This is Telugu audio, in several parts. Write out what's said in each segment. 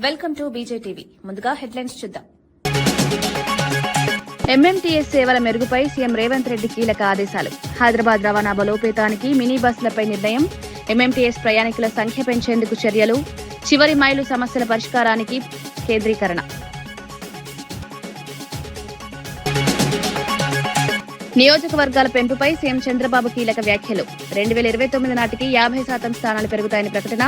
Welcome to బీజేటీవీ. ముందుగా హెడ్లైన్స్ చూద్దాం. ఎంఎంటీఎస్ సేవల మెరుగుపై సీఎం రేవంత్ రెడ్డి కీలక ఆదేశాలు. హైదరాబాద్ రవాణా బలోపేతానికి మినీ బస్సులపై నిర్ణయం. ఎంఎంటీఎస్ ప్రయాణికుల సంఖ్య పెంచేందుకు చర్యలు. చివరి మైలు సమస్యల పరిష్కారానికి కేంద్రీకరణ. నియోజకవర్గాల పెంపుపై సీఎం చంద్రబాబు కీలక వ్యాఖ్యలు. 2029 నాటికి 50% స్థానాలు పెరుగుతాయని ప్రకటన.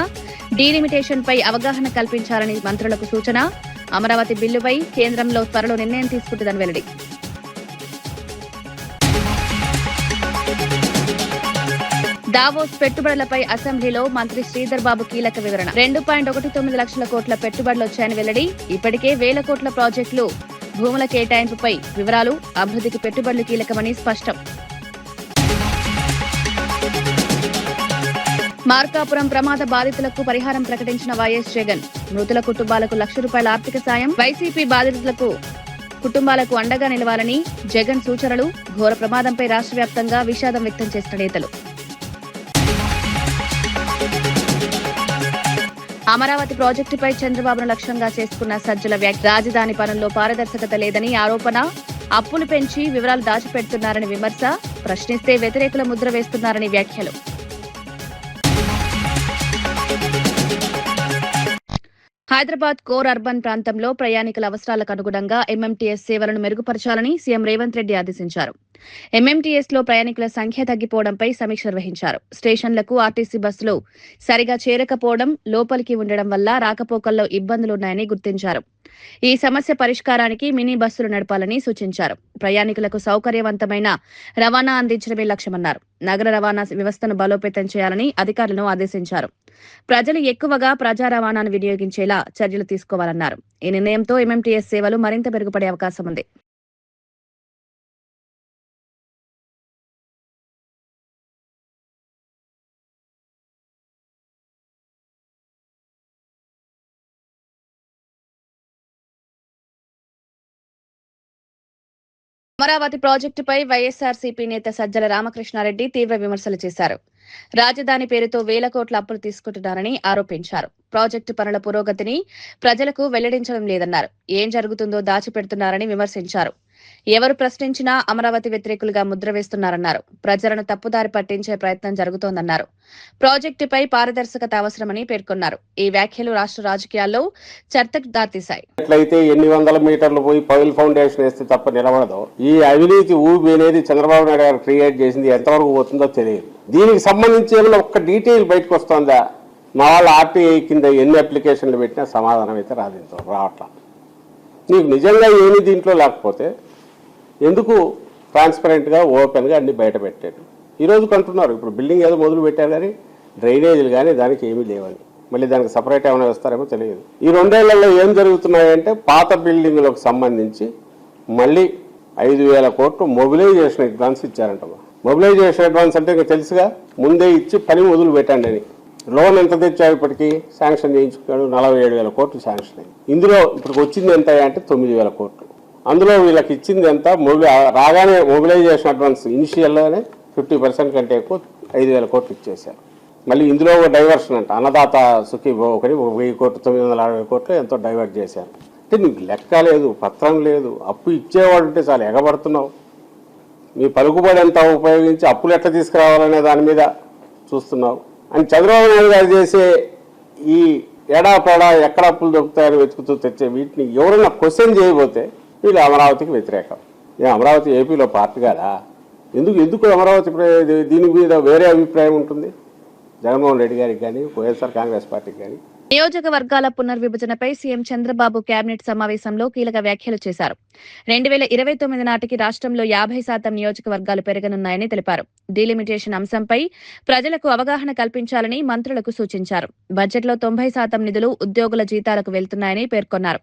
డీలిమిటేషన్పై అవగాహన కల్పించాలని మంత్రులకు సూచన. అమరావతి బిల్లుపై కేంద్రంలో త్వరలో నిర్ణయం తీసుకుంటుందని వెల్లడి. దావోస్ పెట్టుబడులపై అసెంబ్లీలో మంత్రి శ్రీధర్ బాబు కీలక వివరణ. 2.19 లక్షల కోట్ల పెట్టుబడులొచ్చాయని వెల్లడి. ఇప్పటికే 1000 కోట్ల ప్రాజెక్టులు భూముల కేటాయింపుపై వివరాలు. అభివృద్ధికి పెట్టుబడులు కీలకమని స్పష్టం. మార్కాపురం ప్రమాద బాధితులకు పరిహారం ప్రకటించిన వైఎస్ జగన్. మృతుల కుటుంబాలకు ₹1,00,000 ఆర్థిక సాయం. వైసీపీ బాధితులకు కుటుంబాలకు అండగా నిలవాలని జగన్ సూచనలు. ఘోర ప్రమాదంపై రాష్ట్ర వ్యాప్తంగా విషాదం వ్యక్తం చేసిన నేతలు. అమరావతి ప్రాజెక్టుపై చంద్రబాబును లక్ష్యంగా చేసుకున్న సజ్జల వ్యాఖ్య. రాజధాని పనుల్లో పారదర్శకత లేదని ఆరోపణ. అప్పులు పెంచి వివరాలు దాచిపెడుతున్నారని విమర్శ. ప్రశ్నిస్తే వ్యతిరేకుల ముద్ర వేస్తున్నారని వ్యాఖ్యలు. హైదరాబాద్ కోర్ అర్బన్ ప్రాంతంలో ప్రయాణికుల అవసరాలకు అనుగుణంగా ఎంఎంటీఎస్ సేవలను మెరుగుపరచాలని సీఎం రేవంత్ రెడ్డి ఆదేశించారు. ఎంఎంటీఎస్ లో ప్రయాణికుల సంఖ్య తగ్గిపోవడంపై సమీక్ష నిర్వహించారు. స్టేషన్లకు ఆర్టీసీ బస్సులు సరిగా చేరకపోవడం, లోపలికి ఉండడం వల్ల రాకపోకల్లో ఇబ్బందులున్నాయని గుర్తించారు. ఈ సమస్య పరిష్కారానికి మినీ బస్సులు నడపాలని సూచించారు. ప్రయాణికులకు సౌకర్యవంతమైన రవాణా అందించడమే లక్ష్యమన్నారు. నగర రవాణా వ్యవస్థను బలోపేతం చేయాలని అధికారులను ఆదేశించారు. ప్రజలు ఎక్కువగా ప్రజా రవాణాను వినియోగించేలా చర్యలు తీసుకోవాలన్నారు. ఈ నిర్ణయంతో ఎంఎంటీఎస్ సేవలు మరింత మెరుగుపడే అవకాశం ఉంది. అమరావతి ప్రాజెక్టుపై వైఎస్ఆర్సీపీ నేత సజ్జల రామకృష్ణారెడ్డి తీవ్ర విమర్శలు చేశారు. రాజధాని పేరుతో 1000 కోట్ల అప్పులు తీసుకుంటున్నారని ఆరోపించారు. ప్రాజెక్టు పనుల పురోగతిని ప్రజలకు వెల్లడించడం లేదన్నారు. ఏం జరుగుతుందో దాచిపెడుతున్నారని విమర్శించారు. ఎవరు ప్రశ్నించినా అమరావతి వ్యతిరేకులుగా ముద్ర వేస్తున్నారన్నారు. ప్రజలను తప్పుదారి పట్టించే ప్రయత్నం జరుగుతోందన్నారు. ప్రాజెక్టుపై పారదర్శకత అవసరమని పేర్కొన్నారు. ఈ వ్యాఖ్యలు రాష్ట్ర రాజకీయాల్లో చర్చకు దారితీశాయి. ఎట్లయితే ఎన్ని వందల మీటర్లు పోయి పైల్ ఫౌండేషన్ వేస్తే తప్ప నిలబడదు. ఈ అవినీతి ఊబి అనేది చంద్రబాబు నాయుడు గారు క్రియేట్ చేసింది ఎంతవరకు పోతుందో తెలియదు. దీనికి సంబంధించి ఏమైనా ఒక్క డీటెయిల్ బయటకు వస్తుందా? మా వాళ్ళ ఆర్టీఐ కింద ఎన్ని అప్లికేషన్లు పెట్టినా సమాధానం అయితే రావట్లా. నీకు నిజంగా ఏమి దీంట్లో లేకపోతే ఎందుకు ట్రాన్స్పరెంట్గా ఓపెన్గా అన్ని బయట పెట్టాడు? ఈరోజు కంటున్నారు ఇప్పుడు బిల్డింగ్ ఏదో మొదలు పెట్టారు కానీ డ్రైనేజీలు కానీ దానికి ఏమీ లేవని. మళ్ళీ దానికి సపరేట్ ఏమైనా వేస్తారేమో తెలియదు. ఈ 2 ఏళ్లలో ఏం జరుగుతున్నాయంటే పాత బిల్డింగులకు సంబంధించి మళ్ళీ 5,000 కోట్లు మొబిలైజేషన్ అడ్వాన్స్ ఇచ్చారంట. మొబిలైజేషన్ అడ్వాన్స్ అంటే ఇంకా తెలుసుగా, ముందే ఇచ్చి పని మొదలు పెట్టండి అని. లోన్ ఎంత తెచ్చావు ఇప్పటికీ? శాంక్షన్ చేయించుకున్నాడు 47,000 కోట్లు శాంక్షన్ అయింది. ఇందులో ఇప్పుడు వచ్చింది ఎంత అంటే 9,000 కోట్లు. అందులో వీళ్ళకి ఇచ్చింది ఎంత? రాగానే మొబిలైజేషన్ అడ్వాన్స్ ఇనిషియల్లోనే 50% కంటే ఎక్కువ 5,000 కోట్లు ఇచ్చేశారు. మళ్ళీ ఇందులో డైవర్షన్ అంట, అన్నదాత సుఖీభో ఒకటి 1,000 కోట్లు 960 కోట్లు ఎంతో డైవర్ట్ చేశారు. అంటే నీకు లెక్క లేదు, పత్రం లేదు. అప్పు ఇచ్చేవాడు ఉంటే చాలా ఎగబడుతున్నావు. మీ పలుకుబడి ఎంత ఉపయోగించి అప్పులు ఎట్లా తీసుకురావాలనే దాని మీద చూస్తున్నావు అని చంద్రబాబు నాయుడు గారు చేసే ఈ ఏడాపేడా ఎక్కడ అప్పులు దొరుకుతాయని వెతుకుతూ తెచ్చే వీటిని ఎవరైనా క్వశ్చన్ చేయబోతే వీళ్ళు అమరావతికి వ్యతిరేకం. అమరావతి ఏపీలో పార్టీ కాదా? ఎందుకు అమరావతి దీని మీద వేరే అభిప్రాయం ఉంటుంది జగన్మోహన్ రెడ్డి గారికి కానీ వైఎస్ఆర్ కాంగ్రెస్ పార్టీకి కానీ? నియోజకవర్గాల పునర్విభజనపై సీఎం చంద్రబాబు కేబినెట్ సమావేశంలో కీలక వ్యాఖ్యలు చేశారు. 2029 నాటికి రాష్ట్రంలో 50% నియోజకవర్గాలు పెరగనున్నాయని తెలిపారు. డీలిమిటేషన్ అంశంపై ప్రజలకు అవగాహన కల్పించాలని మంత్రులకు సూచించారు. బడ్జెట్లో 90% నిధులు ఉద్యోగుల జీతాలకు వెళ్తున్నాయని పేర్కొన్నారు.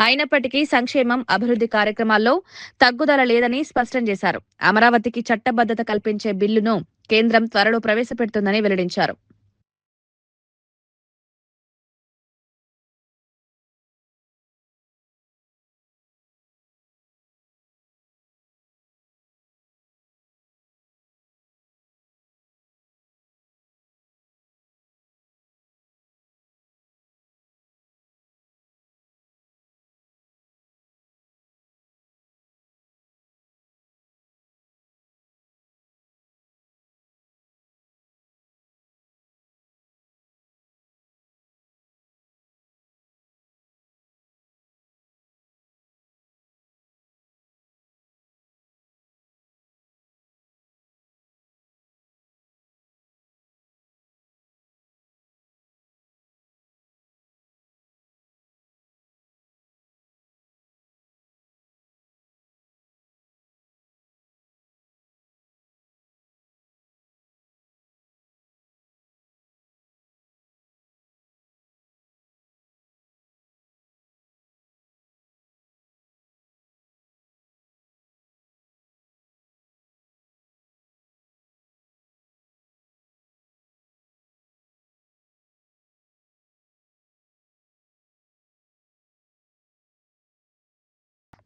అయినప్పటికీ సంక్షేమం, అభివృద్ధి కార్యక్రమాల్లో తగ్గుదల లేదని స్పష్టం చేశారు. అమరావతికి చట్టబద్దత కల్పించే బిల్లును కేంద్రం త్వరలో ప్రవేశపెడుతుందని వెల్లడించారు.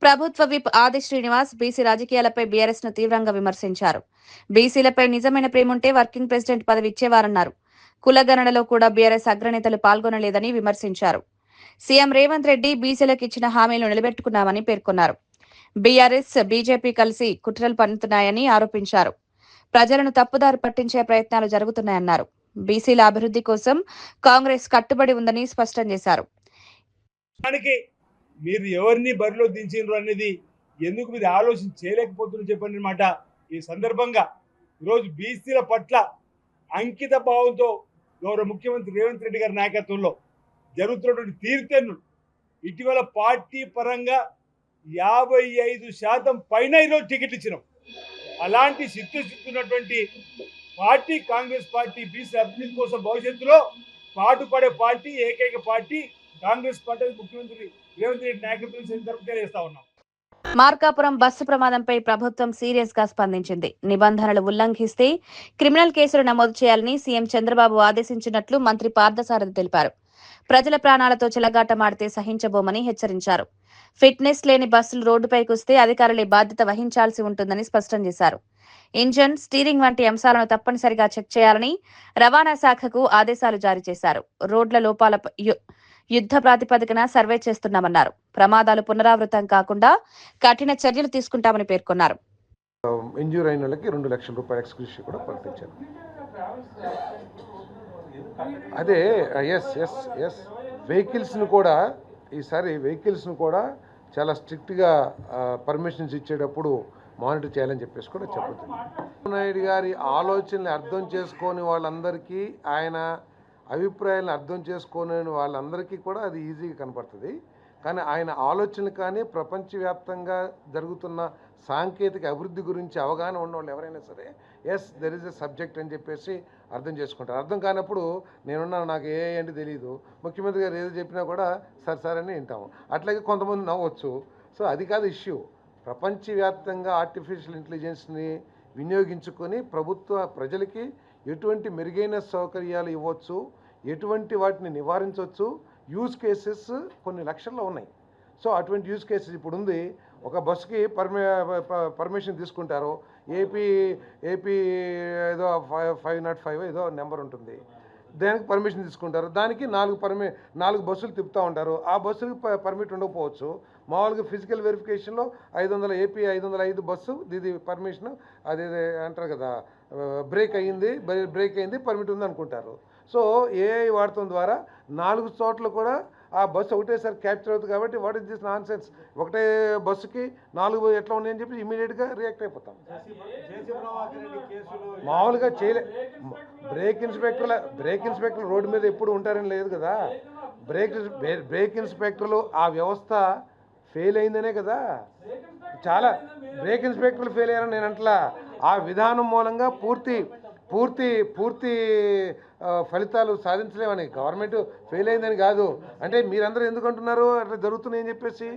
ప్రభుత్వ విప్ ఆది శ్రీనివాస్ బీసీ రాజకీయాలపై బీఆర్ఎస్ ను తీవ్రంగా విమర్శించారు. బీసీలపై నిజమైన ప్రేముంటే వర్కింగ్ ప్రెసిడెంట్ పదవి ఇచ్చేవారన్నారు. కులగణనలో కూడా బీఆర్ఎస్ అగ్రనేతలు పాల్గొనలేదని విమర్శించారు. సీఎం రేవంత్ రెడ్డి బీసీలకు ఇచ్చిన హామీలు నిలబెట్టుకున్నామని పేర్కొన్నారు. బీఆర్ఎస్ బీజేపీ కలిసి కుట్రలు పన్నుతున్నాయని ఆరోపించారు. ప్రజలను తప్పుదారి పట్టించే ప్రయత్నాలు జరుగుతున్నాయన్నారు. బీసీల అభివృద్ధి కోసం కాంగ్రెస్ కట్టుబడి ఉందని స్పష్టం చేశారు. మీరు ఎవరిని బరిలో దించారు అనేది ఎందుకు మీరు ఆలోచన చేయలేకపోతున్నారు చెప్పండి మాట. ఈ సందర్భంగా ఈరోజు బీసీల పట్ల అంకిత భావంతో గౌరవ ముఖ్యమంత్రి రేవంత్ రెడ్డి గారి నాయకత్వంలో జరుగుతున్నటువంటి తీరుతెన్నులు ఇటీవల పార్టీ పరంగా 55% పైన ఈరోజు టికెట్లు ఇచ్చినాం. అలాంటి సిద్ధున్నటువంటి పార్టీ కాంగ్రెస్ పార్టీ బీసీ అభివృద్ధి కోసం భవిష్యత్తులో పాటుపడే పార్టీ ఏకైక పార్టీ కాంగ్రెస్ పార్టీ ముఖ్యమంత్రి రేవంత్ రెడ్డి నాయకత్వం తెలియజేస్తా ఉన్నాం. మార్కాపురం బస్సు ప్రమాదంపై ప్రభుత్వం సీరియస్ గా స్పందించింది. నిబంధనలు ఉల్లంఘిస్తే క్రిమినల్ కేసులు నమోదు చేయాలని సీఎం చంద్రబాబు ఆదేశించినట్లు మంత్రి పార్థసారథి తెలిపారు. ప్రజల ప్రాణాలతో చెలగాటమాడితే సహించబోమని హెచ్చరించారు. ఫిట్నెస్ లేని బస్సులు రోడ్డుపైకి వస్తే అధికారులే బాధ్యత వహించాల్సి ఉంటుందని స్పష్టం చేశారు. ఇంజన్, స్టీరింగ్ వంటి అంశాలను తప్పనిసరిగా చెక్ చేయాలని రవాణా శాఖకు ఆదేశాలు జారీ చేశారు. రోడ్ల లోపాలపై యుద్ధ ప్రాతిపదికన సర్వే చేస్తున్నామన్నారు. ప్రమాదాలు పునరావృతం కాకుండా కఠిన చర్యలు తీసుకుంటామని పేర్కొన్నారు. ఇంజ్యూర్ అయిన వాళ్ళకి 2 లక్షల రూపాయల ఎక్స్క్యూషన్ కూడా ప్రకటించారు. అదే ఎస్ వెహికల్స్ను కూడా ఈసారి వెహికల్స్ను కూడా చాలా స్ట్రిక్ట్గా పర్మిషన్స్ ఇచ్చేటప్పుడు మానిటర్ చేయాలని చెప్పేసి కూడా చెప్పుతుంది. నాయుడు గారి ఆలోచనలు అర్థం చేసుకొని వాళ్ళందరికీ, ఆయన అభిప్రాయాలను అర్థం చేసుకునే వాళ్ళందరికీ కూడా అది ఈజీగా కనపడుతుంది. కానీ ఆయన ఆలోచన కానీ ప్రపంచవ్యాప్తంగా జరుగుతున్న సాంకేతిక అభివృద్ధి గురించి అవగాహన ఉన్నవాళ్ళు ఎవరైనా సరే yes there is a subject అని చెప్పేసి అర్థం చేసుకుంటారు. అర్థం కానప్పుడు నేనున్నాను, నాకు ఏంటి తెలియదు, ముఖ్యమంత్రి గారు ఏదో చెప్పినా కూడా సరే అని వింటాము. అట్లాగే కొంతమంది నవ్వచ్చు. సో అది కాదు ఇష్యూ. ప్రపంచవ్యాప్తంగా ఆర్టిఫిషియల్ ఇంటెలిజెన్స్ని వినియోగించుకొని ప్రజలకి ఎటువంటి మెరుగైన సౌకర్యాలు ఇవ్వచ్చు, ఎటువంటి వాటిని నివారించవచ్చు, యూజ్ కేసెస్ కొన్ని లక్షల్లో ఉన్నాయి. సో అటువంటి యూజ్ కేసెస్ ఇప్పుడు ఉంది. ఒక బస్సుకి పర్మిషన్ తీసుకుంటారు. ఏపీ ఏదో 505 ఏదో నెంబర్ ఉంటుంది, దానికి పర్మిషన్ తీసుకుంటారు. దానికి 4 బస్సులు తిప్పుతూ ఉంటారు. ఆ బస్సులకు పర్మిట్ ఉండకపోవచ్చు. మామూలుగా ఫిజికల్ వెరిఫికేషన్లో 500 ఏపీ 505 బస్సు ఇది పర్మిషన్, అది అంటారు కదా, బ్రేక్ అయింది పర్మిట్ ఉంది అనుకుంటారు. సో ఏఐ వాడటం ద్వారా 4 చోట్ల కూడా ఆ బస్సు ఒకటేసారి క్యాప్చర్ అవుతుంది. కాబట్టి what is this non sense, ఒకటే బస్సుకి 4 ఎట్లా ఉన్నాయని చెప్పి ఇమీడియట్గా రియాక్ట్ అయిపోతాం. మామూలుగా బ్రేక్ ఇన్స్పెక్టర్లు రోడ్డు మీద ఎప్పుడు ఉంటారని లేదు కదా. బ్రేక్ ఇన్స్పెక్టర్లు ఆ వ్యవస్థ ఫెయిల్ అయిందనే కదా. చాలా బ్రేక్ ఇన్స్పెక్టర్లు ఫెయిల్ అయ్యారని నేను అంటలా. ఆ విధానం మూలంగా పూర్తి ఫలితాలు సాధించలేమని, గవర్నమెంట్ ఫెయిల్ అయిందని కాదు. అంటే మీరందరూ ఎందుకు అంటున్నారు అట్లా జరుగుతున్నాయని చెప్పేసి?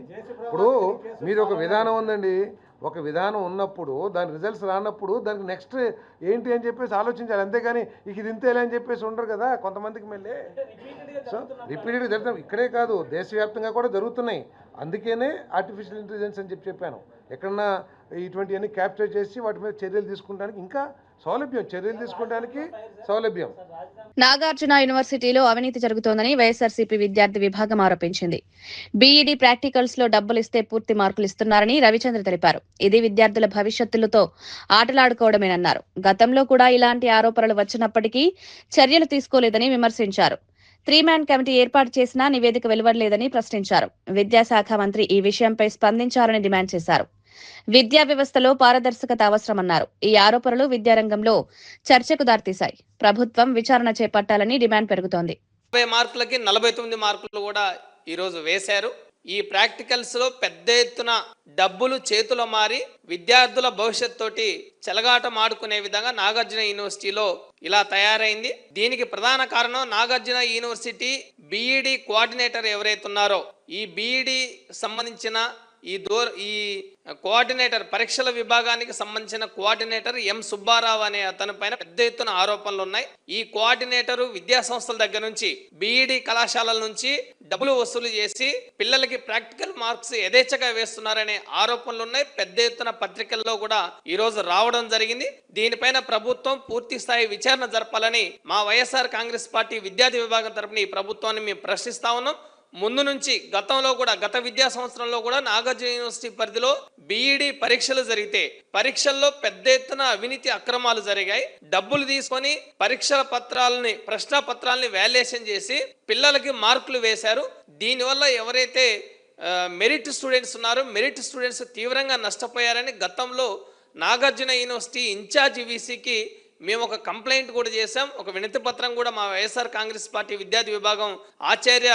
ఇప్పుడు మీరు ఒక విధానం ఉందండి, ఒక విధానం ఉన్నప్పుడు దాని రిజల్ట్స్ రానప్పుడు దానికి నెక్స్ట్ ఏంటి అని చెప్పేసి ఆలోచించాలి. అంతేగాని ఇది ఇంతేలే అని చెప్పేసి ఉండరు కదా కొంతమందికి. మళ్ళీ సో రిపీటెడ్గా జరుగుతాం. ఇక్కడే కాదు, దేశవ్యాప్తంగా కూడా జరుగుతున్నాయి. అందుకనే ఆర్టిఫిషియల్ ఇంటెలిజెన్స్ అని చెప్పాను. ఎక్కడన్నా ఇటువంటివన్నీ క్యాప్చర్ చేసి వాటి మీద చర్యలు తీసుకుంటానికి ఇంకా చర్యలు తీసుకోవడానికి సౌలభ్యం. నాగార్జున యూనివర్సిటీలో అవినీతి జరుగుతోందని వైఎస్ఆర్సీపీ విద్యార్థి విభాగం ఆరోపించింది. బీఈడీ ప్రాక్టికల్స్ లో డబ్బులు ఇస్తే పూర్తి మార్కులు ఇస్తున్నారని రవిచంద్ర తెలిపారు. ఇది విద్యార్థుల భవిష్యత్తులతో ఆటలాడుకోవడమేనన్నారు. గతంలో కూడా ఇలాంటి ఆరోపణలు వచ్చినప్పటికీ చర్యలు తీసుకోలేదని విమర్శించారు. 3-man కమిటీ ఏర్పాటు చేసినా నివేదిక వెలువడలేదని ప్రశ్నించారు. విద్యాశాఖ మంత్రి ఈ విషయంపై స్పందించాలని డిమాండ్ చేశారు. విద్యా వ్యవస్థలో పారదర్శకత అవసరమన్నారు. ఈ ఆరోపణలు విద్యారంగంలో చర్చకు దారితీశాయి. ప్రభుత్వం విచారణ చేపట్టాలని డిమాండ్ పెరుగుతోంది. 50 మార్కులకి 49 మార్కులు కూడా ఈరోజు వేశారు. ఈ ప్రాక్టికల్స్ లో పెద్ద ఎత్తున డబ్బులు చేతుల మారి విద్యార్థుల భవిష్యత్తు చెలగాటం ఆడుకునే విధంగా నాగార్జున యూనివర్సిటీలో ఇలా తయారైంది. దీనికి ప్రధాన కారణం నాగార్జున యూనివర్సిటీ బీఈడీ కోఆర్డినేటర్ ఎవరైతే ఉన్నారో, ఈ బీఈడీ సంబంధించిన ఈ కోఆర్డినేటర్ పరీక్షల విభాగానికి సంబంధించిన కోఆర్డినేటర్ ఎం సుబ్బారావు అనే అతని పైన పెద్ద ఎత్తున ఆరోపణలు ఉన్నాయి. ఈ కోఆర్డినేటర్ విద్యా సంస్థల దగ్గర నుంచి బీఈడి కళాశాలల నుంచి డబ్బులు వసూలు చేసి పిల్లలకి ప్రాక్టికల్ మార్క్స్ యథేచ్ఛగా వేస్తున్నారనే ఆరోపణలు ఉన్నాయి. పెద్ద ఎత్తున పత్రికల్లో కూడా ఈ రోజు రావడం జరిగింది. దీనిపైన ప్రభుత్వం పూర్తి స్థాయి విచారణ జరపాలని మా వైఎస్ఆర్ కాంగ్రెస్ పార్టీ విద్యార్థి విభాగం తరపున ఈ ప్రభుత్వాన్ని మేము ప్రశ్నిస్తా ఉన్నాం. ముందు నుంచి గత విద్యా సంవత్సరంలో కూడా నాగార్జున యూనివర్సిటీ పరిధిలో బీఈడి పరీక్షలు జరిగితే పరీక్షల్లో పెద్ద ఎత్తున అవినీతి అక్రమాలు జరిగాయి. డబ్బులు తీసుకొని ప్రశ్న పత్రాలని వాల్యుయేషన్ చేసి పిల్లలకి మార్కులు వేశారు. దీనివల్ల ఎవరైతే మెరిట్ స్టూడెంట్స్ ఉన్నారో మెరిట్ స్టూడెంట్స్ తీవ్రంగా నష్టపోయారని గతంలో నాగార్జున యూనివర్సిటీ ఇన్ఛార్జ్ వీసీకి మేము ఒక కంప్లైంట్ కూడా చేశాం. ఒక వినతి పత్రం కూడా మా వైఎస్ఆర్ కాంగ్రెస్ పార్టీ విద్యార్థి విభాగం ఆచార్య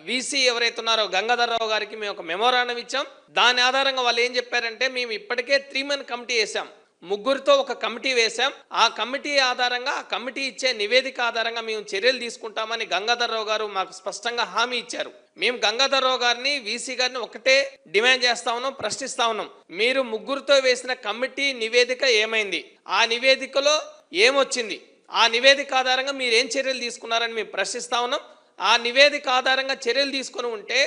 వీసీ ఎవరైతే ఉన్నారో గంగాధర్రావు గారికి మేము ఒక మెమోరాండం ఇచ్చాం. దాని ఆధారంగా వాళ్ళు ఏం చెప్పారంటే మేము ఇప్పటికే 3 మెన్ కమిటీ వేసాం, 3 ఒక కమిటీ వేశాం. ఆ కమిటీ ఆధారంగా ఆ కమిటీ ఇచ్చే నివేదిక ఆధారంగా మేము చర్యలు తీసుకుంటామని గంగాధర్రావు గారు మాకు స్పష్టంగా హామీ ఇచ్చారు. మేము గంగాధర్రావు గారిని వీసీ గారిని ఒకటే డిమాండ్ చేస్తా ఉన్నాం, ప్రశ్నిస్తా ఉన్నాం. మీరు 3 వేసిన కమిటీ నివేదిక ఏమైంది, ఆ నివేదికలో ఏమొచ్చింది, ఆ నివేదిక ఆధారంగా మీరు ఏం చర్యలు తీసుకున్నారని మేము ప్రశ్నిస్తా ఉన్నాం. ఆ నివేదిక ఆధారంగా చర్యలు తీసుకొని ఉంటే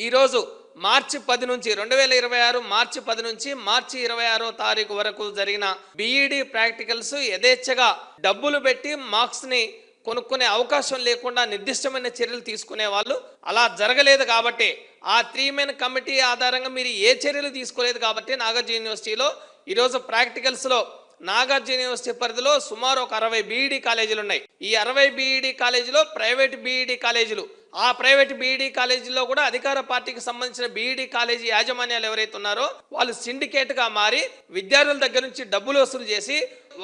ఈరోజు మార్చి 10 నుంచి 2026 మార్చి 10 నుంచి మార్చి 26వ తారీఖు వరకు జరిగిన బీఈడి ప్రాక్టికల్స్ యథేచ్ఛగా డబ్బులు పెట్టి మార్క్స్ ని కొనుక్కునే అవకాశం లేకుండా నిర్దిష్టమైన చర్యలు తీసుకునే వాళ్ళు అలా జరగలేదు. కాబట్టి ఆ 3 మెన్ కమిటీ ఆధారంగా మీరు ఏ చర్యలు తీసుకోలేదు కాబట్టి నాగార్జున యూనివర్సిటీలో ఈరోజు ప్రాక్టికల్స్ లో నాగార్జున యూనివర్సిటీ పరిధిలో సుమారు ఒక 60 బీఈడి కాలేజీలు ఉన్నాయి. ఈ 60 బీఈడి కాలేజీలో ప్రైవేట్ బీఈడి కాలేజీలు, ఆ ప్రైవేట్ బీఈడి కాలేజీలో కూడా అధికార పార్టీకి సంబంధించిన బీఈడి కాలేజీ యాజమాన్యాలు ఎవరైతే ఉన్నారో వాళ్ళు సిండికేట్ గా మారి విద్యార్థుల దగ్గర నుంచి డబ్బులు వసూలు చేసి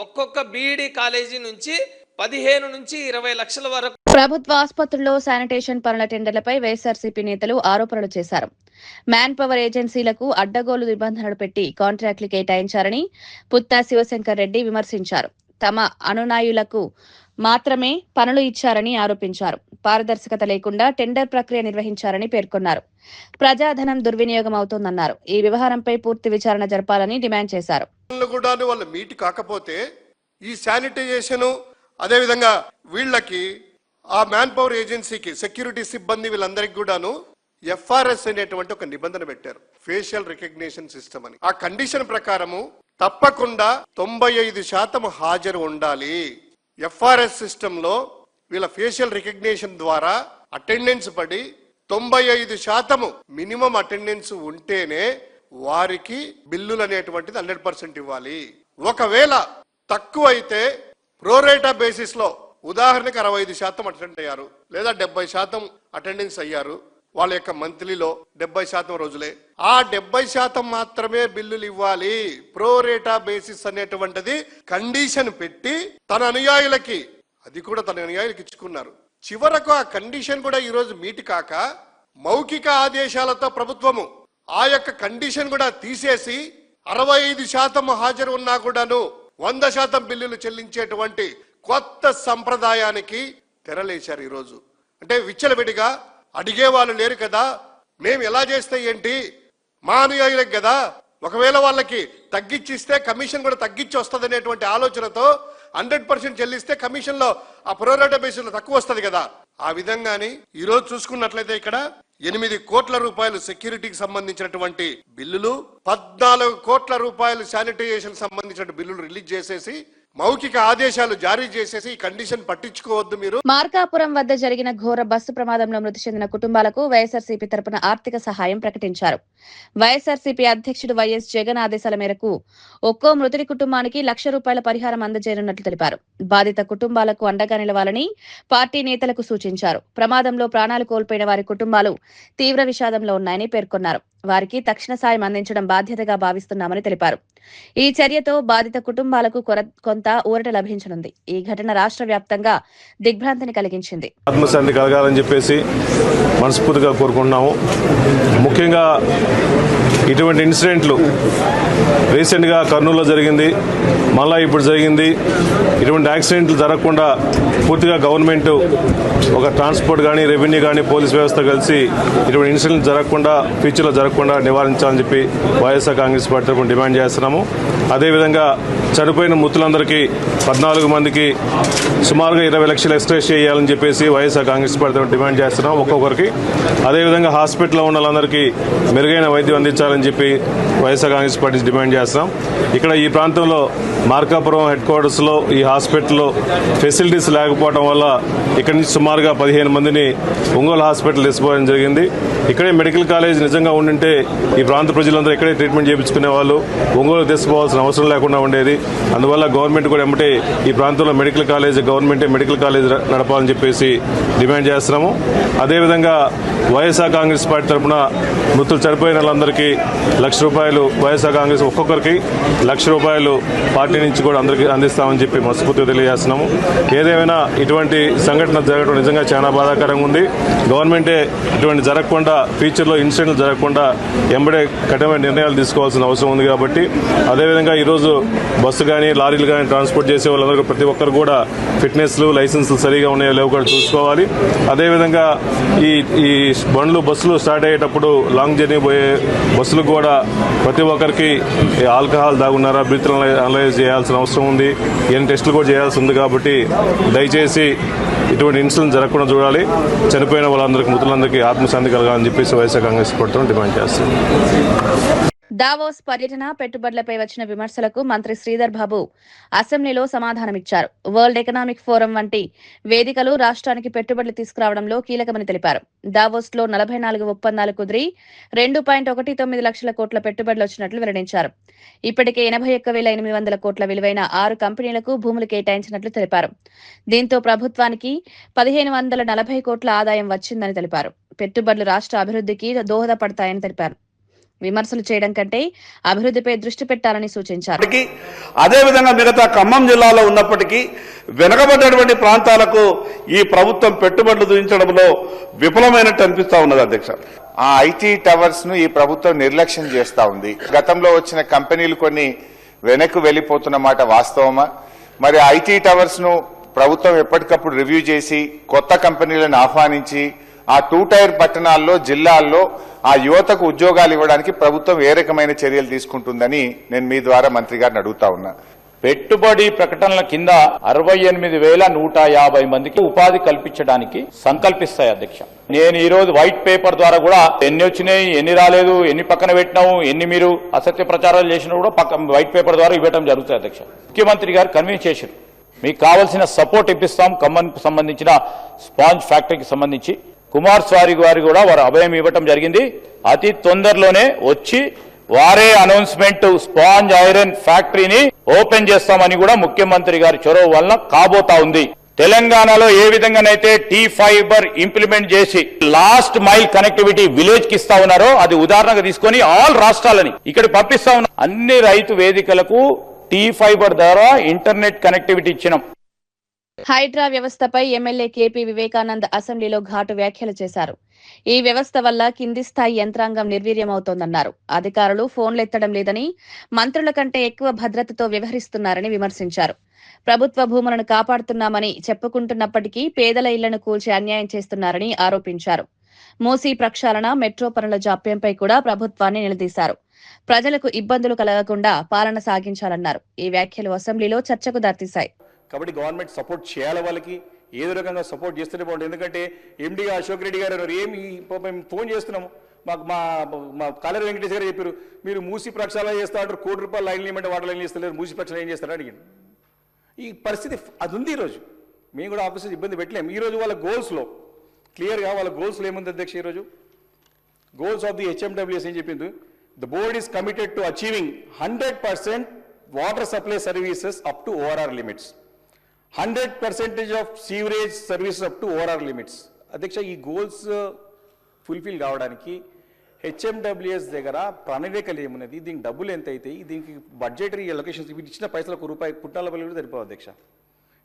ఒక్కొక్క బీఈడి కాలేజీ నుంచి 15 నుంచి 20 లక్షల వరకు ప్రభుత్వ ఆసుపత్రుల్లో శానిటేషన్ పనుల టెండర్లపై వైఎస్ఆర్సీపీ నేతలు ఆరోపణలు చేశారు. మ్యాన్ పవర్ ఏజెన్సీలకు అడ్డగోలు నిబంధనలు పెట్టి కాంట్రాక్టులు కేటాయించారని పుత్తా శివశంకర్ రెడ్డి విమర్శించారు. తమ అనునాయులకు మాత్రమే పనులు ఇచ్చారని ఆరోపించారు. పారదర్శకత లేకుండా టెండర్ ప్రక్రియ నిర్వహించారని పేర్కొన్నారు. ప్రజాధనం దుర్వినియోగం అవుతోందన్నారు. ఈ వ్యవహారంపై పూర్తి విచారణ జరపాలని డిమాండ్ చేశారు. వాళ్ళ మీట్ కాకపోతే ఈ శానిటైజేషన్ అదేవిధంగా వీళ్ళకి ఆ మ్యాన్ పవర్ ఏజెన్సీకి సెక్యూరిటీ సిబ్బంది వీళ్ళందరికీ కూడాను ఎఫ్ఆర్ఎస్ అనేటువంటి ఒక నిబంధన పెట్టారు, ఫేషియల్ రికగ్నిషన్ సిస్టమ్ అని. ఆ కండిషన్ ప్రకారము తప్పకుండా 95% హాజరు ఉండాలి. ఎఫ్ఆర్ఎస్ సిస్టమ్ లో వీళ్ళ ఫేషియల్ రికగ్నిషన్ ద్వారా అటెండెన్స్ పడి 95% మినిమం అటెండెన్స్ ఉంటేనే వారికి బిల్లులు అనేటువంటిది 100% ఇవ్వాలి. ఒకవేళ తక్కువ అయితే ప్రోరేటా బేసిస్ లో ఉదాహరణకు 65% అటెండ్ అయ్యారు లేదా 70% అటెండెన్స్ అయ్యారు, వాళ్ళ యొక్క మంత్లీలో 70% రోజులే, ఆ 70% మాత్రమే బిల్లులు ఇవ్వాలి. ప్రోరేటా బేసిస్ అనేటువంటిది కండిషన్ పెట్టి తన అనుయాయులకి ఇచ్చుకున్నారు. చివరకు ఆ కండిషన్ కూడా ఈ రోజు మీట్ కాక మౌఖిక ఆదేశాలతో ప్రభుత్వము ఆ యొక్క కండిషన్ కూడా తీసేసి 65% హాజరు ఉన్నా కూడాను 100% బిల్లులు చెల్లించేటువంటి కొత్త సంప్రదాయానికి తెరలేశారు. ఈరోజు అంటే విచ్చలవిడిగా అడిగే వాళ్ళు లేరు కదా, మేము ఎలా చేస్తే ఏంటి, మా అనుయాయులకు కదా, ఒకవేళ వాళ్ళకి తగ్గించిస్తే కమిషన్ కూడా తగ్గించి వస్తుంది అనేటువంటి ఆలోచనతో 100% చెల్లిస్తే కమిషన్ లో ఆ ప్రోరేటా బేసిస్ లో తక్కువ వస్తుంది కదా. ఆ విధంగాని ఈ రోజు చూసుకున్నట్లయితే ఇక్కడ 8 కోట్ల రూపాయలు సెక్యూరిటీకి సంబంధించినటువంటి బిల్లులు, 14 కోట్ల రూపాయలు శానిటైజేషన్ సంబంధించిన బిల్లులు రిలీజ్ చేసేసి మౌఖిక ఆదేశాలు జారీ చేసేసి ఈ కండిషన్ పట్టించుకోవద్దు మీరు. మార్కాపురం వద్ద జరిగిన ఘోర బస్సు ప్రమాదంలో మృతి చెందిన కుటుంబాలకు వైఎస్ఆర్సీపీ తరపున ఆర్థిక సహాయం ప్రకటించారు. వైఎస్ఆర్సీపీ అధ్యక్షుడు వైఎస్ జగన్ ఆదేశాల మేరకు ఒక్కో మృతుడి కుటుంబానికి ₹1,00,000 పరిహారం అందజేయనున్నట్లు తెలిపారు. బాధిత కుటుంబాలకు అండగా నిలవాలని పార్టీ నేతలకు సూచించారు. ప్రమాదంలో ప్రాణాలు కోల్పోయిన వారి కుటుంబాలు తీవ్ర విషాదంలో ఉన్నాయని పేర్కొన్నారు. వారికి తక్షణ సాయం అందించడం బాధ్యతగా భావిస్తున్నామని తెలిపారు. ఈ చర్యతో బాధిత కుటుంబాలకు కొంత ఊరట లభించనుంది. ఈ ఘటన రాష్ట్ర వ్యాప్తంగా దిగ్భ్రాంతిని కలిగించింది. ఆత్మశాంతి కలగాలని చెప్పేసి మనస్ఫూర్తిగా కోరుకుంటున్నాము. ముఖ్యంగా ఇటువంటి ఇన్సిడెంట్లు రీసెంట్గా కర్నూలులో జరిగింది, మళ్ళా ఇప్పుడు జరిగింది. ఇటువంటి యాక్సిడెంట్లు జరగకుండా పూర్తిగా గవర్నమెంట్ ఒక ట్రాన్స్పోర్ట్ కానీ, రెవెన్యూ కానీ, పోలీస్ వ్యవస్థ కలిసి ఇటువంటి ఇన్సిడెంట్లు జరగకుండా, ఫ్యూచర్లో జరగకుండా నివారించాలని చెప్పి వైఎస్ఆర్ కాంగ్రెస్ పార్టీ తరఫున డిమాండ్ చేస్తున్నాము. అదేవిధంగా చనిపోయిన మృతులందరికీ 14 మందికి సుమారుగా 20 లక్షలు ఎక్స్ట్రేస్ చేయాలని చెప్పేసి వైఎస్ఆర్ కాంగ్రెస్ పార్టీ తరఫున డిమాండ్ చేస్తున్నాం ఒక్కొక్కరికి. అదేవిధంగా హాస్పిటల్లో ఉన్న వాళ్ళందరికీ మెరుగైన వైద్యం అందించాలని చెప్పి వైఎస్ఆర్ కాంగ్రెస్ పార్టీ డిమాండ్ చేస్తున్నాం. ఇక్కడ ఈ ప్రాంతంలో మార్కాపురం హెడ్ క్వార్టర్స్లో ఈ హాస్పిటల్లో ఫెసిలిటీస్ లేకపోవడం వల్ల ఇక్కడి నుంచి సుమారుగా 15 మందిని ఒంగోలు హాస్పిటల్ తీసుకోవడం జరిగింది. ఇక్కడే మెడికల్ కాలేజ్ నిజంగా ఉండింటే ఈ ప్రాంత ప్రజలందరూ ఇక్కడే ట్రీట్మెంట్ చేయించుకునే వాళ్ళు, ఒంగోలు తీసుకోవాల్సిన అవసరం లేకుండా ఉండేది. అందువల్ల గవర్నమెంట్ కూడా ఎమ్మటే ఈ ప్రాంతంలో మెడికల్ కాలేజ్, గవర్నమెంటే మెడికల్ కాలేజ్ నడపాలని చెప్పేసి డిమాండ్ చేస్తున్నాము. అదేవిధంగా వైఎస్ఆర్ కాంగ్రెస్ పార్టీ తరఫున మృతులు చనిపోయిన వాళ్ళందరికీ ₹1,00,000 వైఎస్ఆర్ కాంగ్రెస్ ఒక్కొక్కరికి ₹1,00,000 పార్టీ నుంచి కూడా అందరికీ అందిస్తామని చెప్పి మనస్ఫూర్తిగా తెలియజేస్తున్నాము. ఏదేమైనా ఇటువంటి సంఘటన జరగడం నిజంగా చాలా బాధాకరంగా ఉంది. గవర్నమెంటే ఇటువంటి జరగకుండా, ఫ్యూచర్లో ఇన్సిడెంట్లు జరగకుండా ఎంబడే కఠినమైన నిర్ణయాలు తీసుకోవాల్సిన అవసరం ఉంది. కాబట్టి అదేవిధంగా ఈరోజు బస్సు కానీ, లారీలు కానీ ట్రాన్స్పోర్ట్ చేసే వాళ్ళందరూ ప్రతి ఒక్కరు కూడా ఫిట్నెస్లు, లైసెన్సులు సరిగా ఉన్నాయో లేవు కూడా చూసుకోవాలి. అదేవిధంగా ఈ బస్సులు స్టార్ట్ అయ్యేటప్పుడు లాంగ్ జర్నీ పోయే బస్సులకు కూడా ప్రతి ఒక్కరికి ఆల్కహాల్ తాగున్నారా, బ్రీత్ అనలైజ్ చేయాల్సిన అవసరం ఉంది. ఏం టెస్టులు కూడా చేయాల్సి ఉంది. కాబట్టి దయచేసి ఇటువంటి ఇన్సిడెంట్ జరగకుండా చూడాలి. చనిపోయిన వాళ్ళందరికీ, మృతులందరికీ ఆత్మశాంతి కలగాలని చెప్పేసి వైఎస్ఆర్ కాంగ్రెస్ పార్టీ డిమాండ్ చేస్తుంది. దావోస్ పర్యటన, పెట్టుబడులపై వచ్చిన విమర్శలకు మంత్రి శ్రీధర్ బాబు అసెంబ్లీలో సమాధానమిచ్చారు. వరల్డ్ ఎకనామిక్ ఫోరం వంటి వేదికలు రాష్ట్రానికి పెట్టుబడులు తీసుకురావడంలో కీలకమని తెలిపారు. దావోస్ లో 44 ఒప్పందాలు కుదిరి 2.19 లక్షల కోట్ల పెట్టుబడులు వచ్చినట్లు వెల్లడించారు. ఇప్పటికే 81,800 కోట్ల విలువైన 6 కంపెనీలకు భూములు కేటాయించినట్లు తెలిపారు. దీంతో ప్రభుత్వానికి 1,540 కోట్ల ఆదాయం వచ్చిందని తెలిపారు. పెట్టుబడులు రాష్ట్ర అభివృద్ధికి దోహదపడతాయని తెలిపారు. విమర్శలు చేయడం కంటే అభివృద్ధిపై దృష్టి పెట్టాలని సూచించారు. అదేవిధంగా మిగతా ఖమ్మం జిల్లాలో ఉన్నప్పటికీ వెనుకబడ్డటువంటి ప్రాంతాలకు ఈ ప్రభుత్వం పెట్టుబడులు దించడంలో విఫలమైనట్టు అనిపిస్తా ఉన్నది అధ్యక్ష. ఆ ఐటీ టవర్స్ ను ఈ ప్రభుత్వం నిర్లక్ష్యం చేస్తా ఉంది. గతంలో వచ్చిన కంపెనీలు కొన్ని వెనక్కు వెళ్లిపోతున్న మాట వాస్తవమా? మరి ఐటీ టవర్స్ ను ప్రభుత్వం ఎప్పటికప్పుడు రివ్యూ చేసి కొత్త కంపెనీలను ఆహ్వానించి ఆ 2 టైర్ పట్టణాల్లో, జిల్లాల్లో ఆ యువతకు ఉద్యోగాలు ఇవ్వడానికి ప్రభుత్వం ఏ రకమైన చర్యలు తీసుకుంటుందని నేను మీ ద్వారా మంత్రి గారిని అడుగుతా ఉన్నా. పెట్టుబడి ప్రకటనల కింద 68,150 మందికి ఉపాధి కల్పించడానికి సంకల్పిస్తాయి అధ్యక్ష. నేను ఈ రోజు వైట్ పేపర్ ద్వారా కూడా ఎన్ని వచ్చినాయి, ఎన్ని రాలేదు, ఎన్ని పక్కన పెట్టినాము, ఎన్ని మీరు అసత్య ప్రచారాలు చేసినా కూడా వైట్ పేపర్ ద్వారా ఇవ్వడం జరుగుతుంది అధ్యక్ష. ముఖ్యమంత్రి గారు కన్విన్స్ చేశారు, మీకు కావాల్సిన సపోర్ట్ ఇప్పిస్తాం. ఖమ్మానికి సంబంధించిన స్పాంజ్ ఫ్యాక్టరీకి సంబంధించి కుమారస్వామి గారు కూడా వారు అభయం ఇవ్వటం జరిగింది. అతి తొందరలోనే వచ్చి వారే అనౌన్స్మెంట్ స్పాంజ్ ఐరన్ ఫ్యాక్టరీని ఓపెన్ చేస్తామని కూడా ముఖ్యమంత్రి గారి చొరవ వలన కాబోతా ఉంది. తెలంగాణలో ఏ విధంగానైతే టీ ఫైబర్ ఇంప్లిమెంట్ చేసి లాస్ట్ మైల్ కనెక్టివిటీ విలేజ్ కి ఇస్తా ఉన్నారో అది ఉదాహరణగా తీసుకొని ఆల్ రాష్ట్రాలని ఇక్కడ పంపిస్తా ఉన్నారు. అన్ని రైతు వేదికలకు టీ ఫైబర్ ద్వారా ఇంటర్నెట్ కనెక్టివిటీ ఇచ్చినాం. హైడ్రా వ్యవస్థపై ఎమ్మెల్యే కేపీ వివేకానంద్ అసెంబ్లీలో ఘాటు వ్యాఖ్యలు చేశారు. ఈ వ్యవస్థ వల్ల కింది స్థాయి యంత్రాంగం నిర్వీర్యమవుతోందన్నారు. అధికారులు ఫోన్లు ఎత్తడం లేదని, మంత్రుల కంటే ఎక్కువ భద్రతతో వ్యవహరిస్తున్నారని విమర్శించారు. ప్రభుత్వ భూములను కాపాడుతున్నామని చెప్పుకుంటున్నప్పటికీ పేదల ఇళ్లను కూల్చి అన్యాయం చేస్తున్నారని ఆరోపించారు. మూసీ ప్రక్షాళన, మెట్రో పనుల జాప్యంపై కూడా ప్రభుత్వాన్ని నిలదీశారు. ప్రజలకు ఇబ్బందులు కలగకుండా పాలన సాగించాలన్నారు. ఈ వ్యాఖ్యలు అసెంబ్లీలో చర్చకు దారితీశాయి. కాబట్టి గవర్నమెంట్ సపోర్ట్ చేయాలి, వాళ్ళకి ఏదో రకంగా సపోర్ట్ చేస్తూనే బాగుంటుంది. ఎందుకంటే ఎండీగా అశోక్ రెడ్డి గారు ఏమి మేము ఫోన్ చేస్తున్నాము, మాకు మా కాలేరు వెంకటేష్ గారు చెప్పారు, మీరు మూసి ప్రక్షాళన చేస్తా అంటారు, ₹1,00,00,000 లైన్లు ఇవ్వమంటే వాటర్ లైన్లు ఇస్తలేరు, మూసి ప్రక్షాళన ఏం చేస్తారని అడిగాను. ఈ పరిస్థితి అది ఉంది. ఈరోజు మేము కూడా ఆఫీసర్ ఇబ్బంది పెట్టలేము. ఈరోజు వాళ్ళ గోల్స్లో క్లియర్గా వాళ్ళ గోల్స్లో ఏముంది అధ్యక్ష? ఈరోజు గోల్స్ ఆఫ్ ది హెచ్ఎండబ్ల్యూఎస్ ఏం చెప్పింది? The board is committed to achieving 100% water supply services up to ORR limits, 100% of sewerage services up to ORR limits. అధ్యక్ష, ఈ గోల్స్ ఫుల్ఫిల్ కావడానికి హెచ్ఎండబ్ల్యూఎస్ దగ్గర ప్రణాళికలు ఏమున్నది, దీనికి డబ్బులు ఎంత అవుతాయి, దీనికి బడ్జెటరీ లొకేషన్స్ ఇచ్చిన పైసలకు ₹1 పుట్టాల కూడా సరిపోవు అధ్యక్ష.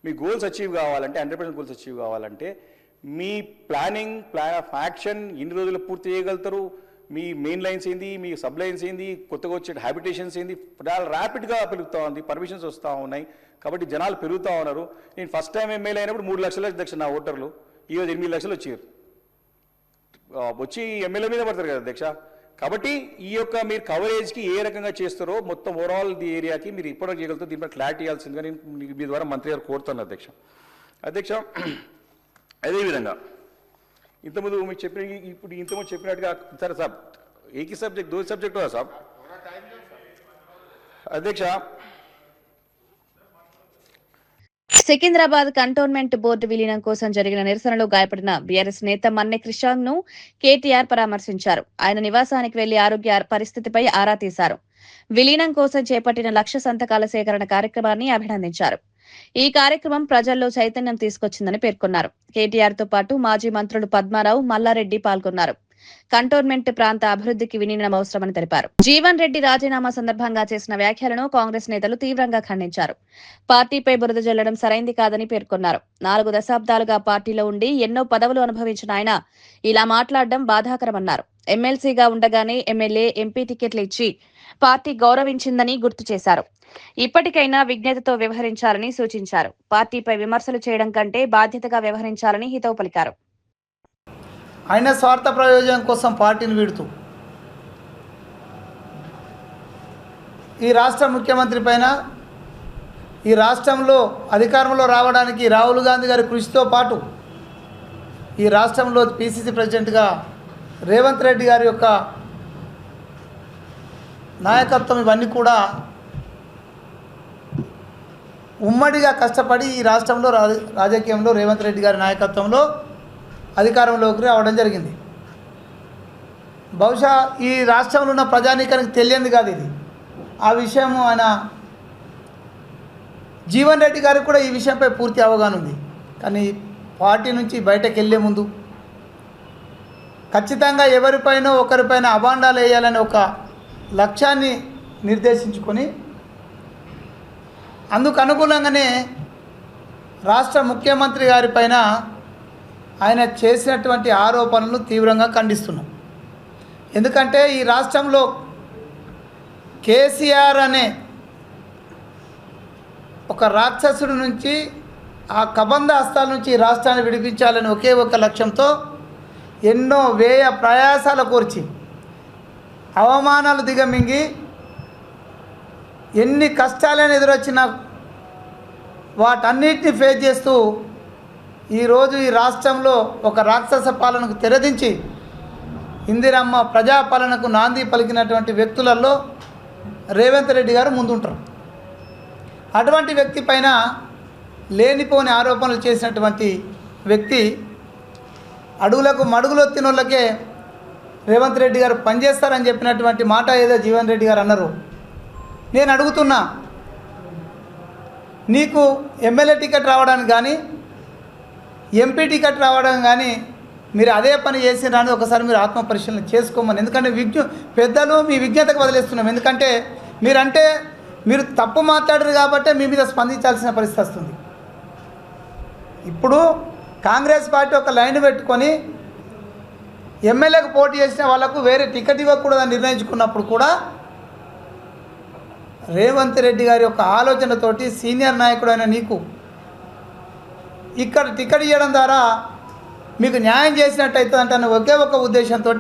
మీ గోల్స్ అచీవ్ కావాలంటే, 100% గోల్స్ అచీవ్ కావాలంటే మీ ప్లాన్ ఆఫ్ యాక్షన్ ఎన్ని రోజులు పూర్తి చేయగలుగుతారు, మీ మెయిన్ లైన్స్ ఏంది, మీ సబ్ లైన్స్ ఏంది, కొత్తగా వచ్చే హ్యాబిటేషన్స్ ఏంది, చాలా ర్యాపిడ్గా పెరుగుతూ ఉంది, పర్మిషన్స్ వస్తూ ఉన్నాయి. కాబట్టి జనాలు పెరుగుతూ ఉన్నారు. నేను ఫస్ట్ టైం ఎమ్మెల్యే అయినప్పుడు 3 లక్షల అధ్యక్ష నా ఓటర్లు, ఈరోజు 8 లక్షలు వచ్చారు. వచ్చి ఎమ్మెల్యే మీద పడతారు కదా అధ్యక్ష. కాబట్టి ఈ యొక్క మీరు కవరేజ్కి ఏ రకంగా చేస్తారో మొత్తం ఓవరాల్ ది ఏరియాకి మీరు ఇప్పటివరకు చేయగలుగుతారు. దీనిపై క్లారిటీ ఇవ్వాల్సిందిగా నేను మీ ద్వారా మంత్రి గారు కోరుతాను అధ్యక్ష. అదేవిధంగా ఇంతకుముందు మీకు ఇంతకుముందు చెప్పినట్టుగా సరే సాబ్ ఏకీ సబ్జెక్ట్ 2 సబ్జెక్ట్ హోదా సాబ్ అధ్యక్ష. సికింద్రాబాద్ కంటోన్మెంట్ బోర్డు విలీనం కోసం జరిగిన నిరసనలో గాయపడిన బీఆర్ఎస్ నేత మన్నె కృష్ణాంగ్ ను కేటీఆర్ పరామర్శించారు. ఆయన నివాసానికి వెళ్లి ఆరోగ్య పరిస్థితిపై ఆరా తీశారు. విలీనం కోసం చేపట్టిన 1,00,000 సంతకాల సేకరణ కార్యక్రమాన్ని అభినందించారు. ఈ కార్యక్రమం ప్రజల్లో చైతన్యం తీసుకొచ్చిందని పేర్కొన్నారు. కేటీఆర్ తో పాటు మాజీ మంత్రులు పద్మారావు, మల్లారెడ్డి పాల్గొన్నారు. కంటోన్మెంట్ ప్రాంత అభివృద్ధికి విలీనం అవసరమని తెలిపారు. జీవన్ రెడ్డి రాజీనామా సందర్భంగా చేసిన వ్యాఖ్యలను కాంగ్రెస్ నేతలు తీవ్రంగా ఖండించారు. పార్టీపై బురద జల్లడం సరైంది కాదని పేర్కొన్నారు. 4 దశాబ్దాలుగా పార్టీలో ఉండి ఎన్నో పదవులు అనుభవించిన ఆయన ఇలా మాట్లాడడం బాధాకరమన్నారు. ఎమ్మెల్సీగా ఉండగానే ఎమ్మెల్యే, ఎంపీ టికెట్లు ఇచ్చి పార్టీ గౌరవించిందని గుర్తు చేశారు. ఇప్పటికైనా విజ్ఞతతో వ్యవహరించాలని సూచించారు. పార్టీపై విమర్శలు చేయడం కంటే బాధ్యతగా వ్యవహరించాలని హితవు పలికారు. ఆయన స్వార్థ ప్రయోజనం కోసం పార్టీని వీడుతూ ఈ రాష్ట్ర ముఖ్యమంత్రి పైన, ఈ రాష్ట్రంలో అధికారంలో రావడానికి రాహుల్ గాంధీ గారి కృషితో పాటు ఈ రాష్ట్రంలో పిసిసి ప్రెసిడెంట్గా రేవంత్ రెడ్డి గారి యొక్క నాయకత్వం, ఇవన్నీ కూడా ఉమ్మడిగా కష్టపడి ఈ రాష్ట్రంలో రాజకీయంలో రేవంత్ రెడ్డి గారి నాయకత్వంలో అధికారంలోకి రావడం జరిగింది. బహుశా ఈ రాష్ట్రంలో ఉన్న ప్రజానీకానికి తెలియంది కాదు ఇది. ఆ విషయము ఆయన జీవన్ రెడ్డి గారికి కూడా ఈ విషయంపై పూర్తి అవగాహన ఉంది. కానీ పార్టీ నుంచి బయటకు వెళ్ళే ముందు ఖచ్చితంగా ఎవరిపైనో ఒకరిపైన అభాండాలు వేయాలని ఒక లక్ష్యాన్ని నిర్దేశించుకొని అందుకు అనుగుణంగానే రాష్ట్ర ముఖ్యమంత్రి గారిపైన ఆయన చేసినటువంటి ఆరోపణలను తీవ్రంగా ఖండిస్తున్నాం. ఎందుకంటే ఈ రాష్ట్రంలో కేసీఆర్ అనే ఒక రాక్షసుడి నుంచి, ఆ కబంధ హస్తాల నుంచి ఈ రాష్ట్రాన్ని విడిపించాలని ఒకే ఒక లక్ష్యంతో ఎన్నో వ్యయ ప్రయాసాల కోర్చి అవమానాలు దిగమింగి ఎన్ని కష్టాలను ఎదురొచ్చినా వాటన్నిటిని ఫేస్ చేస్తూ ఈరోజు ఈ రాష్ట్రంలో ఒక రాక్షస పాలనకు తెరదించి ఇందిరమ్మ ప్రజాపాలనకు నాంది పలికినటువంటి వ్యక్తులలో రేవంత్ రెడ్డి గారు ముందుంటారు. అటువంటి వ్యక్తి పైన లేనిపోని ఆరోపణలు చేసినటువంటి వ్యక్తి అడుగులకు మడుగులొత్తిన వాళ్ళకే రేవంత్ రెడ్డి గారు పనిచేస్తారని చెప్పినటువంటి మాట ఏదో జీవన్ రెడ్డి గారు అన్నారు. నేను అడుగుతున్నా, నీకు ఎమ్మెల్యే టికెట్ రావడానికి కానీ ఎంపీ టికెట్ రావడం కానీ మీరు అదే పని చేసినారని ఒకసారి మీరు ఆత్మ పరిశీలన చేసుకోమని. ఎందుకంటే పెద్దలు మీ విజ్ఞతకు వదిలేస్తున్నాం. ఎందుకంటే మీరు తప్పు మాట్లాడరు కాబట్టి మీ మీద స్పందించాల్సిన పరిస్థితి వస్తుంది. ఇప్పుడు కాంగ్రెస్ పార్టీ ఒక లైన్ పెట్టుకొని ఎమ్మెల్యేకు పోటీ చేసిన వాళ్ళకు వేరే టికెట్ ఇవ్వకూడదని నిర్ణయించుకున్నప్పుడు కూడా రేవంత్ రెడ్డి గారి యొక్క ఆలోచనతోటి సీనియర్ నాయకుడైన నీకు ఇక్కడ టికెట్ ఇవ్వడం ద్వారా మీకు న్యాయం చేసినట్టయితే అంటే ఒకే ఒక ఉద్దేశంతో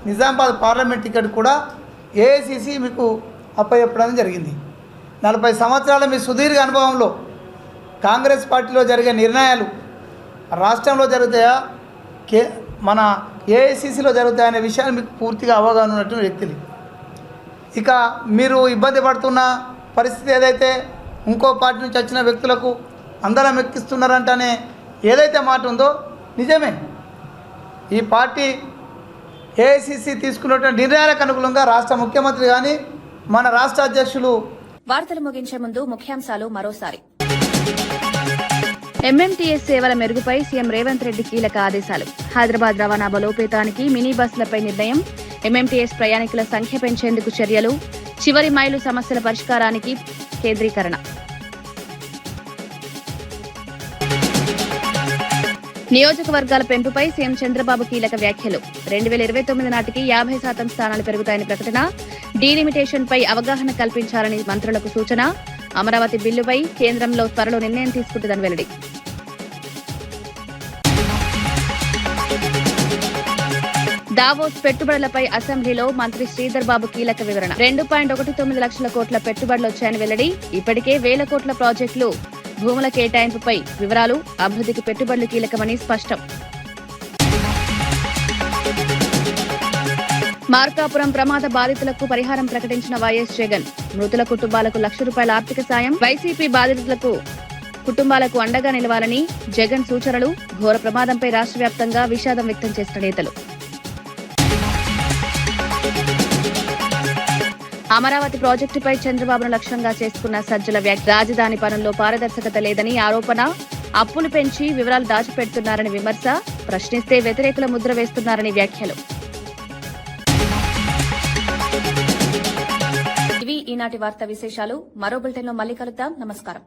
నిజామాబాద్ పార్లమెంట్ టికెట్ కూడా ఏఐసిసి మీకు అప్పచెప్పడం జరిగింది. 40 సంవత్సరాల మీ సుదీర్ఘ అనుభవంలో కాంగ్రెస్ పార్టీలో జరిగే నిర్ణయాలు రాష్ట్రంలో జరుగుతాయా, మన ఏఐసిసిలో జరుగుతాయా అనే విషయాన్ని మీకు పూర్తిగా అవగాహన ఉన్నటువంటి వ్యక్తులు. ఇక మీరు ఇబ్బంది పడుతున్న పరిస్థితి ఏదైతే ఇంకో పార్టీ నుంచి వచ్చిన వ్యక్తులకు అందరం ఎక్కిస్తున్నారంటనే ఏదైతే మాట ఉందో నిజమే. ఈ పార్టీ ఏఐసిసి తీసుకున్నటువంటి నిర్ణయాలకు అనుగుణంగా రాష్ట్ర ముఖ్యమంత్రి కానీ మన రాష్ట్ర అధ్యక్షులు. వార్తలు ముగించే ముందు ముఖ్యాంశాలు మరోసారి. ఎంఎంటీఎస్ సేవల మెరుగుపై సీఎం రేవంత్ రెడ్డి కీలక ఆదేశాలు. హైదరాబాద్ రవాణా బలోపేతానికి మినీ బస్సులపై నిర్ణయం. ఎంఎంటీఎస్ ప్రయాణికుల సంఖ్య పెంచేందుకు చర్యలు. చివరి మైలు సమస్యల పరిష్కారానికి కేంద్రీకరణ. నియోజకవర్గాల పెంపుపై సీఎం చంద్రబాబు కీలక వ్యాఖ్యలు. 2029 నాటికి 50% స్థానాలు పెరుగుతాయని ప్రకటన. డీలిమిటేషన్ పై అవగాహన కల్పించాలని మంత్రులకు సూచన. అమరావతి బిల్లుపై కేంద్రంలో త్వరలో నిర్ణయం తీసుకుంటుందని వెల్లడి. దావోస్ పెట్టుబడులపై అసెంబ్లీలో మంత్రి శ్రీధర్ బాబు కీలక వివరణ. 2.19 లక్షల కోట్ల పెట్టుబడులు వచ్చాయని వెల్లడి. ఇప్పటికే 1000 కోట్ల ప్రాజెక్టులు, భూముల కేటాయింపుపై వివరాలు, అభివృద్ధికి పెట్టుబడులు కీలకమని స్పష్టం. మార్కాపురం ప్రమాద బాధితులకు పరిహారం ప్రకటించిన వైఎస్ జగన్. మృతుల కుటుంబాలకు ₹1,00,000 ఆర్థిక సాయం. వైసీపీ బాధితులకు కుటుంబాలకు అండగా నిలవాలని జగన్ సూచనలు. ఘోర ప్రమాదంపై రాష్ట్ర వ్యాప్తంగా విషాదం వ్యక్తం చేసిన నేతలు. అమరావతి ప్రాజెక్టుపై చంద్రబాబును లక్ష్యంగా చేసుకున్న సజ్జల వ్యాఖ్య. రాజధాని పనుల్లో పారదర్శకత లేదని ఆరోపణ. అప్పులు పెంచి వివరాలు దాచిపెడుతున్నారని విమర్శ. ప్రశ్నిస్తే వ్యతిరేకుల ముద్ర వేస్తున్నారని వ్యాఖ్యలు. ఇవి ఈనాటి వార్తా విశేషాలు. మరో బులెటిన్లో మళ్ళీ కలుద్దాం. నమస్కారం.